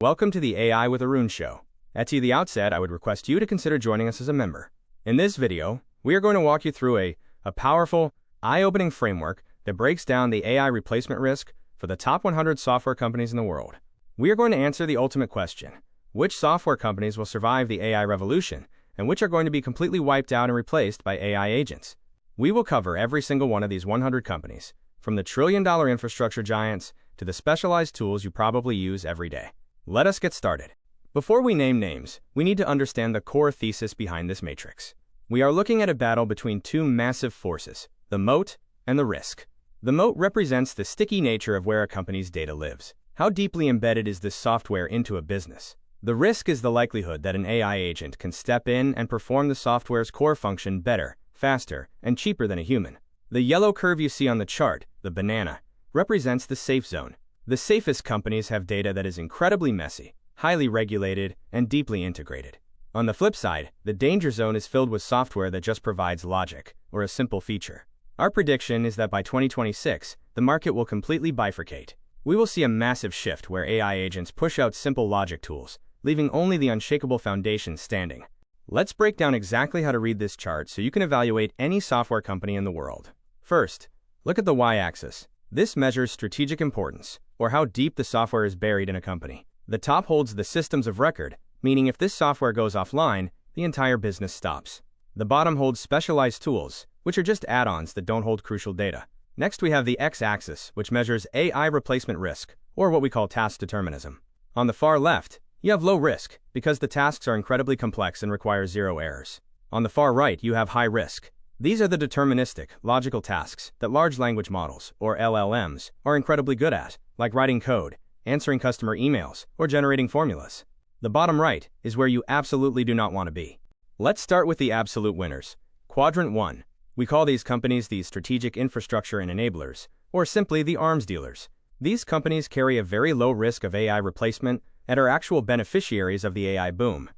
Welcome to the AI with Arun show. At the outset, I would request you to consider joining us as a member. In this video, we are going to walk you through a powerful, eye-opening framework that breaks down the AI replacement risk for the top 100 software companies in the world. We are going to answer the ultimate question: which software companies will survive the AI revolution, and which are going to be completely wiped out and replaced by AI agents? We will cover every single one of these 100 companies, from the trillion-dollar infrastructure giants to the specialized tools you probably use every day. Let us get started. Before we name names, we need to understand the core thesis behind this matrix. We are looking at a battle between two massive forces, the moat and the risk. The moat represents the sticky nature of where a company's data lives. How deeply embedded is this software into a business? The risk is the likelihood that an AI agent can step in and perform the software's core function better, faster, and cheaper than a human. The yellow curve you see on the chart, the banana, represents the safe zone. The safest companies have data that is incredibly messy, highly regulated, and deeply integrated. On the flip side, the danger zone is filled with software that just provides logic, or a simple feature. Our prediction is that by 2026, the market will completely bifurcate. We will see a massive shift where AI agents push out simple logic tools, leaving only the unshakable foundation standing. Let's break down exactly how to read this chart so you can evaluate any software company in the world. First, look at the y-axis. This measures strategic importance, or how deep the software is buried in a company. The top holds the systems of record, meaning if this software goes offline, the entire business stops. The bottom holds specialized tools, which are just add-ons that don't hold crucial data. Next, we have the x-axis, which measures AI replacement risk, or what we call task determinism. On the far left, you have low risk, because the tasks are incredibly complex and require zero errors. On the far right, you have high risk. These are the deterministic, logical tasks that large language models, or LLMs, are incredibly good at, like writing code, answering customer emails, or generating formulas. The bottom right is where you absolutely do not want to be. Let's start with the absolute winners. Quadrant 1. We call these companies the strategic infrastructure and enablers, or simply the arms dealers. These companies carry a very low risk of AI replacement and are actual beneficiaries of the AI boom.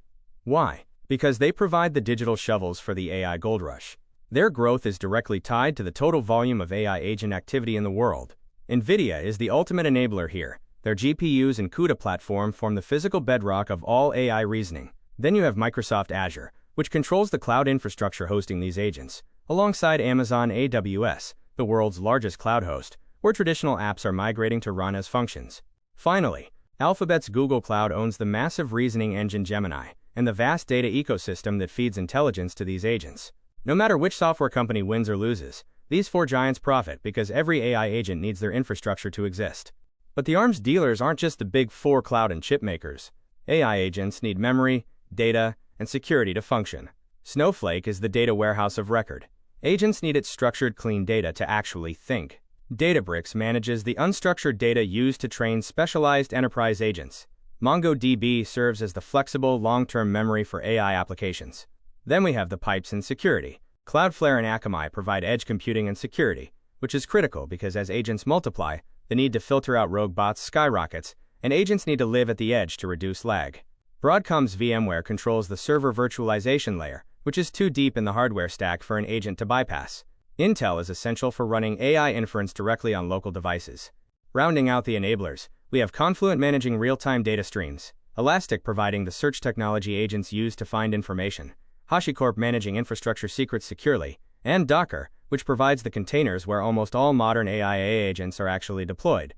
Why? Because they provide the digital shovels for the AI gold rush. Their growth is directly tied to the total volume of AI agent activity in the world. NVIDIA is the ultimate enabler here. Their GPUs and CUDA platform form the physical bedrock of all AI reasoning. Then you have Microsoft Azure, which controls the cloud infrastructure hosting these agents, alongside Amazon AWS, the world's largest cloud host, where traditional apps are migrating to run as functions. Finally, Alphabet's Google Cloud owns the massive reasoning engine Gemini and the vast data ecosystem that feeds intelligence to these agents. No matter which software company wins or loses, these four giants profit because every AI agent needs their infrastructure to exist. But the arms dealers aren't just the big four cloud and chip makers. AI agents need memory, data, and security to function. Snowflake is the data warehouse of record. Agents need its structured, clean data to actually think. Databricks manages the unstructured data used to train specialized enterprise agents. MongoDB serves as the flexible, long-term memory for AI applications. Then we have the pipes and security. Cloudflare and Akamai provide edge computing and security, which is critical because as agents multiply, the need to filter out rogue bots skyrockets, and agents need to live at the edge to reduce lag. Broadcom's VMware controls the server virtualization layer, which is too deep in the hardware stack for an agent to bypass. Intel is essential for running AI inference directly on local devices. Rounding out the enablers, we have Confluent managing real-time data streams, Elastic providing the search technology agents use to find information, HashiCorp managing infrastructure secrets securely, and Docker, which provides the containers where almost all modern AI agents are actually deployed.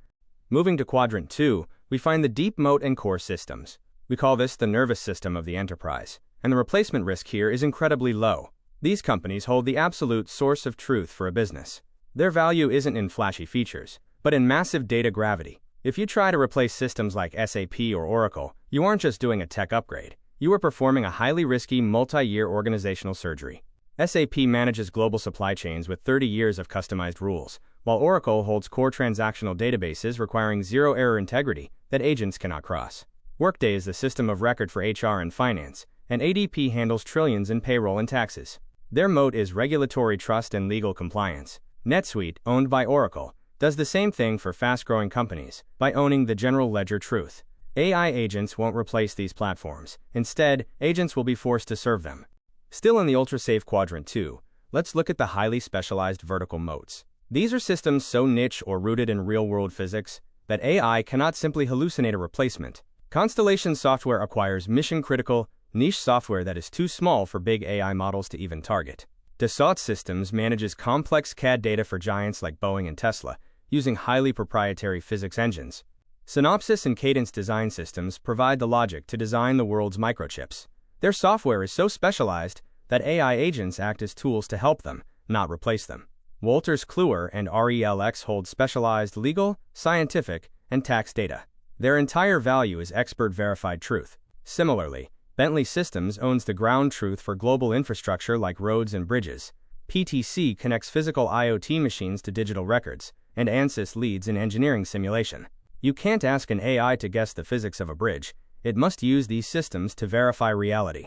Moving to Quadrant 2, we find the deep moat and core systems. We call this the nervous system of the enterprise, and the replacement risk here is incredibly low. These companies hold the absolute source of truth for a business. Their value isn't in flashy features, but in massive data gravity. If you try to replace systems like SAP or Oracle, you aren't just doing a tech upgrade. You are performing a highly risky, multi-year organizational surgery. SAP manages global supply chains with 30 years of customized rules, while Oracle holds core transactional databases requiring zero-error integrity that agents cannot cross. Workday is the system of record for HR and finance, and ADP handles trillions in payroll and taxes. Their moat is regulatory trust and legal compliance. NetSuite, owned by Oracle, does the same thing for fast-growing companies by owning the general ledger truth. AI agents won't replace these platforms. Instead, agents will be forced to serve them. Still in the ultra-safe Quadrant 2, let's look at the highly specialized vertical moats. These are systems so niche or rooted in real-world physics that AI cannot simply hallucinate a replacement. Constellation Software acquires mission-critical, niche software that is too small for big AI models to even target. Dassault Systems manages complex CAD data for giants like Boeing and Tesla, using highly proprietary physics engines. Synopsys and Cadence Design Systems provide the logic to design the world's microchips. Their software is so specialized that AI agents act as tools to help them, not replace them. Wolters Kluwer and RELX hold specialized legal, scientific, and tax data. Their entire value is expert-verified truth. Similarly, Bentley Systems owns the ground truth for global infrastructure like roads and bridges. PTC connects physical IoT machines to digital records, and ANSYS leads in engineering simulation. You can't ask an AI to guess the physics of a bridge. It must use these systems to verify reality.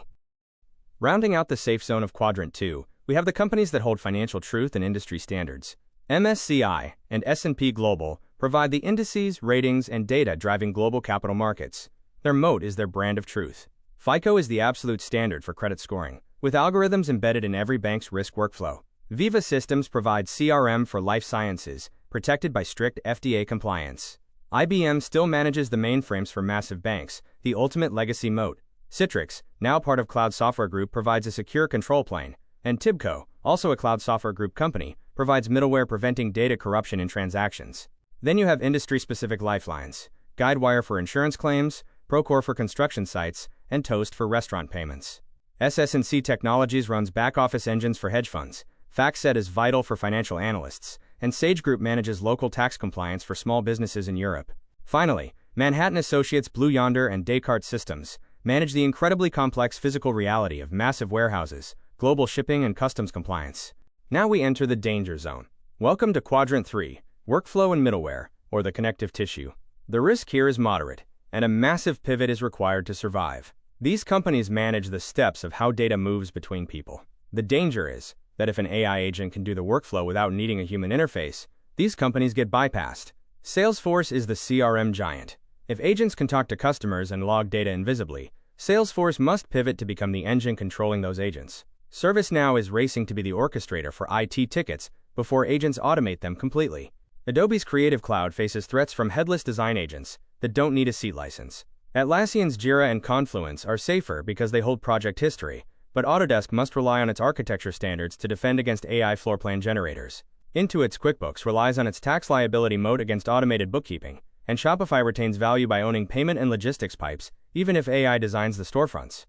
Rounding out the safe zone of Quadrant 2, we have the companies that hold financial truth and industry standards. MSCI and S&P Global provide the indices, ratings, and data driving global capital markets. Their moat is their brand of truth. FICO is the absolute standard for credit scoring, with algorithms embedded in every bank's risk workflow. Veeva Systems provides CRM for life sciences, protected by strict FDA compliance. IBM still manages the mainframes for massive banks, the ultimate legacy moat. Citrix, now part of Cloud Software Group, provides a secure control plane. And Tibco, also a Cloud Software Group company, provides middleware preventing data corruption in transactions. Then you have industry-specific lifelines: Guidewire for insurance claims, Procore for construction sites, and Toast for restaurant payments. SS&C Technologies runs back-office engines for hedge funds. FactSet is vital for financial analysts, and Sage Group manages local tax compliance for small businesses in Europe. Finally, Manhattan Associates Blue Yonder and Descartes Systems manage the incredibly complex physical reality of massive warehouses, global shipping, and customs compliance. Now we enter the danger zone. Welcome to Quadrant 3, Workflow and Middleware, or the connective tissue. The risk here is moderate, and a massive pivot is required to survive. These companies manage the steps of how data moves between people. The danger is that if an AI agent can do the workflow without needing a human interface, these companies get bypassed. Salesforce is the CRM giant. If agents can talk to customers and log data invisibly, Salesforce must pivot to become the engine controlling those agents. ServiceNow is racing to be the orchestrator for IT tickets before agents automate them completely. Adobe's Creative Cloud faces threats from headless design agents that don't need a seat license. Atlassian's Jira and Confluence are safer because they hold project history, but Autodesk must rely on its architecture standards to defend against AI floor plan generators. Intuit's QuickBooks relies on its tax liability moat against automated bookkeeping, and Shopify retains value by owning payment and logistics pipes, even if AI designs the storefronts.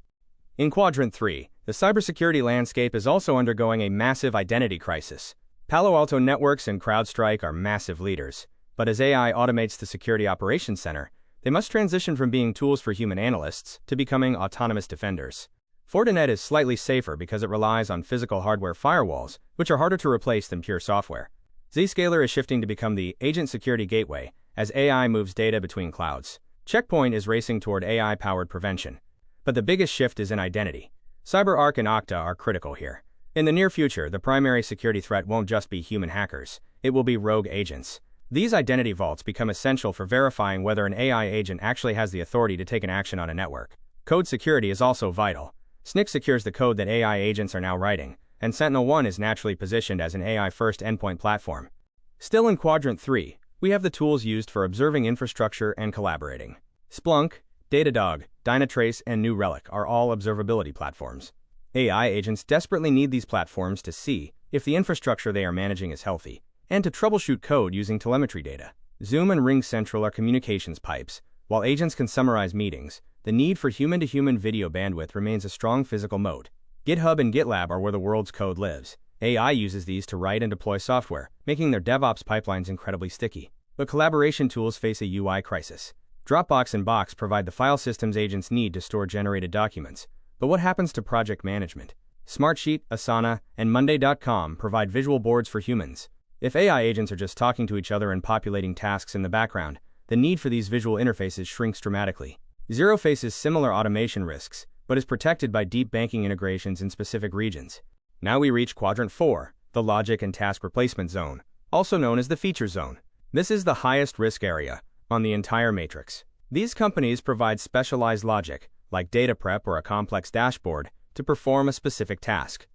In Quadrant 3, the cybersecurity landscape is also undergoing a massive identity crisis. Palo Alto Networks and CrowdStrike are massive leaders, but as AI automates the Security Operations Center, they must transition from being tools for human analysts to becoming autonomous defenders. Fortinet is slightly safer because it relies on physical hardware firewalls, which are harder to replace than pure software. Zscaler is shifting to become the agent security gateway as AI moves data between clouds. Checkpoint is racing toward AI-powered prevention. But the biggest shift is in identity. CyberArk and Okta are critical here. In the near future, the primary security threat won't just be human hackers, it will be rogue agents. These identity vaults become essential for verifying whether an AI agent actually has the authority to take an action on a network. Code security is also vital. SNCC secures the code that AI agents are now writing, and SentinelOne is naturally positioned as an AI-first endpoint platform. Still in Quadrant 3, we have the tools used for observing infrastructure and collaborating. Splunk, Datadog, Dynatrace, and New Relic are all observability platforms. AI agents desperately need these platforms to see if the infrastructure they are managing is healthy, and to troubleshoot code using telemetry data. Zoom and RingCentral are communications pipes. While agents can summarize meetings, the need for human-to-human video bandwidth remains a strong physical moat. GitHub and GitLab are where the world's code lives. AI uses these to write and deploy software, making their DevOps pipelines incredibly sticky. But collaboration tools face a UI crisis. Dropbox and Box provide the file systems agents need to store generated documents. But what happens to project management? Smartsheet, Asana, and Monday.com provide visual boards for humans. If AI agents are just talking to each other and populating tasks in the background, the need for these visual interfaces shrinks dramatically. Xero faces similar automation risks, but is protected by deep banking integrations in specific regions. Now we reach Quadrant 4, the logic and task replacement zone, also known as the feature zone. This is the highest risk area on the entire matrix. These companies provide specialized logic, like data prep or a complex dashboard, to perform a specific task.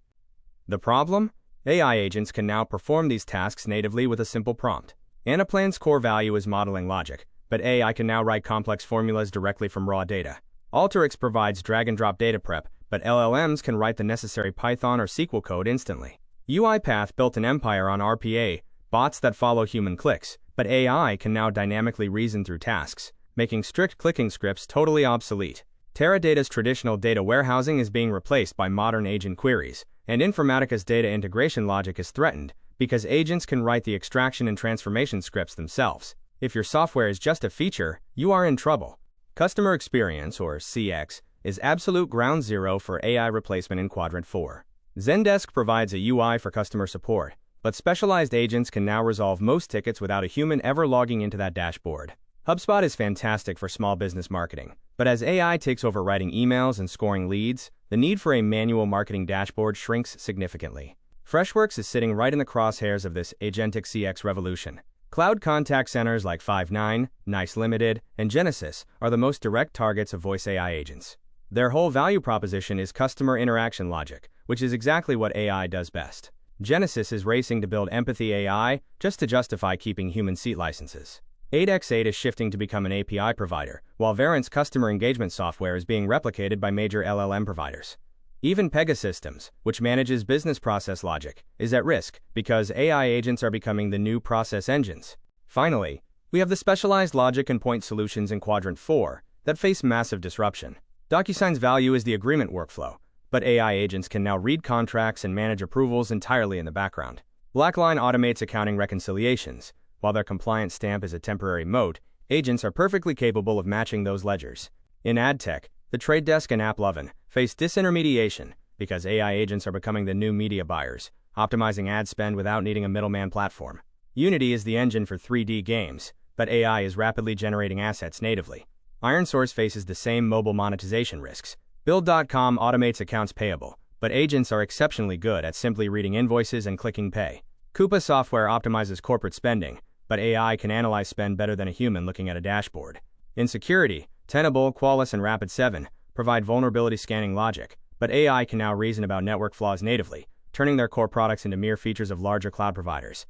The problem? AI agents can now perform these tasks natively with a simple prompt. Anaplan's core value is modeling logic, but AI can now write complex formulas directly from raw data. Alteryx provides drag-and-drop data prep, but LLMs can write the necessary Python or SQL code instantly. UiPath built an empire on RPA, bots that follow human clicks, but AI can now dynamically reason through tasks, making strict clicking scripts totally obsolete. Teradata's traditional data warehousing is being replaced by modern agent queries, and Informatica's data integration logic is threatened because agents can write the extraction and transformation scripts themselves. If your software is just a feature, you are in trouble. Customer experience, or CX, is absolute ground zero for AI replacement in Quadrant 4. Zendesk provides a UI for customer support, but specialized agents can now resolve most tickets without a human ever logging into that dashboard. HubSpot is fantastic for small business marketing, but as AI takes over writing emails and scoring leads, the need for a manual marketing dashboard shrinks significantly. Freshworks is sitting right in the crosshairs of this agentic CX revolution. Cloud contact centers like Five9, NICE Limited, and Genesys are the most direct targets of voice AI agents. Their whole value proposition is customer interaction logic, which is exactly what AI does best. Genesys is racing to build empathy AI just to justify keeping human seat licenses. 8x8 is shifting to become an API provider, while Verint's customer engagement software is being replicated by major LLM providers. Even Pegasystems, which manages business process logic, is at risk because AI agents are becoming the new process engines. Finally, we have the specialized logic and point solutions in Quadrant 4 that face massive disruption. DocuSign's value is the agreement workflow, but AI agents can now read contracts and manage approvals entirely in the background. Blackline automates accounting reconciliations. While their compliance stamp is a temporary moat, agents are perfectly capable of matching those ledgers. In ad tech, The Trade Desk and AppLovin face disintermediation because AI agents are becoming the new media buyers, optimizing ad spend without needing a middleman platform. Unity is the engine for 3D games, but AI is rapidly generating assets natively. IronSource faces the same mobile monetization risks. Build.com automates accounts payable, but agents are exceptionally good at simply reading invoices and clicking pay. Coupa software optimizes corporate spending, but AI can analyze spend better than a human looking at a dashboard. In security, Tenable, Qualys, and Rapid7 provide vulnerability scanning logic, but AI can now reason about network flaws natively, turning their core products into mere features of larger cloud providers.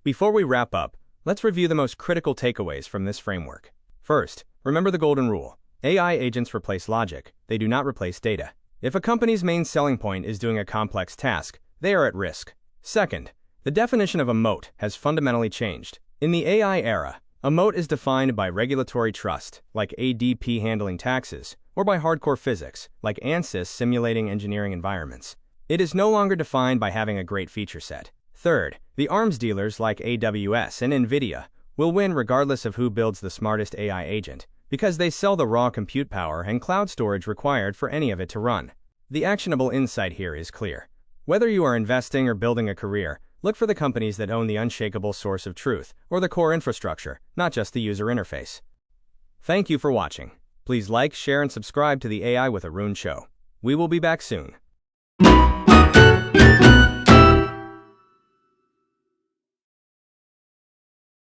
Before we wrap up, let's review the most critical takeaways from this framework. First, remember the golden rule. AI agents replace logic, they do not replace data. If a company's main selling point is doing a complex task, they are at risk. Second, the definition of a moat has fundamentally changed. In the AI era, a moat is defined by regulatory trust, like ADP handling taxes, or by hardcore physics, like ANSYS simulating engineering environments. It is no longer defined by having a great feature set. Third, the arms dealers like AWS and NVIDIA will win regardless of who builds the smartest AI agent, because they sell the raw compute power and cloud storage required for any of it to run. The actionable insight here is clear. Whether you are investing or building a career, look for the companies that own the unshakable source of truth, or the core infrastructure, not just the user interface. Thank you for watching. Please like, share, and subscribe to the AI with Arun show. We will be back soon.